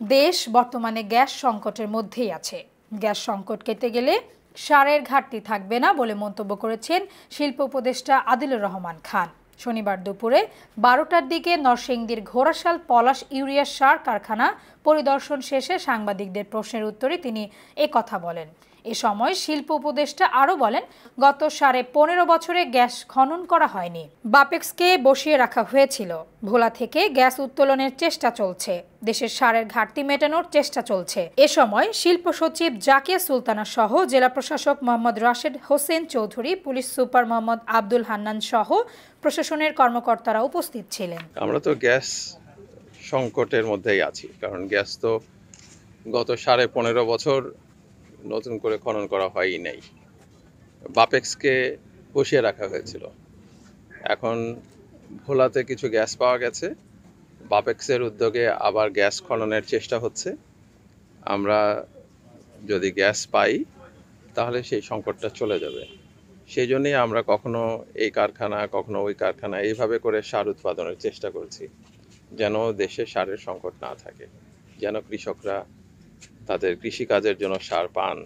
দেশ বর্তমানে গ্যাস সংকটের মধ্যেই আছে। গ্যাস সংকট কেটে গেলে সারের ঘাটতি থাকবে না বলে মন্তব্য করেছেন শিল্প উপদেষ্টা আদিলুর রহমান খান। শনিবার দুপুরে 12টার দিকে নরসিংদীর ঘোড়াশাল পলাশ ইউরিয়া সার কারখানা পরিদর্শন শেষে সাংবাদিকদের প্রশ্নের উত্তরে তিনি একথা বলেন। এ সময় শিল্প উপদেষ্টা আরও বলেন, গত 15.5 বছরে গ্যাস খনন করা হয়নি। বাপেক্সকে বসিয়ে রাখা হয়েছিল। ভোলা থেকে গ্যাস উত্তোলনের চেষ্টা চলছে। দেশের সারের ঘাটতি মেটানোর চেষ্টা চলছে। এ সময় শিল্প সচিব জাকিয়া সুলতানা সহ জেলা প্রশাসক মোহাম্মদ রাশেদ হোসেন চৌধুরী, পুলিশ সুপার মোহাম্মদ আব্দুল হান্নান সহ প্রশাসনের কর্মকর্তারা উপস্থিত ছিলেন। আমরা তো গ্যাস সংকটের মধ্যেই আছি, কারণ গ্যাস তো গত 15.5 বছর নতুন করে খনন করা হয়ই নাই। বাপেক্সকে বসিয়ে রাখা হয়েছিল। এখন ভোলাতে কিছু গ্যাস পাওয়া গেছে। বাপেক্সের উদ্যোগে আবার গ্যাস খননের চেষ্টা হচ্ছে। আমরা যদি গ্যাস পাই তাহলে সেই সংকটটা চলে যাবে। সেই জন্যই আমরা কখনো এই কারখানা কখনো ওই কারখানা এইভাবে করে সার উৎপাদনের চেষ্টা করছি, যেন দেশে সারের সংকট না থাকে, যেন কৃষকরা তাদের কৃষিকাজের জন্য সার পান।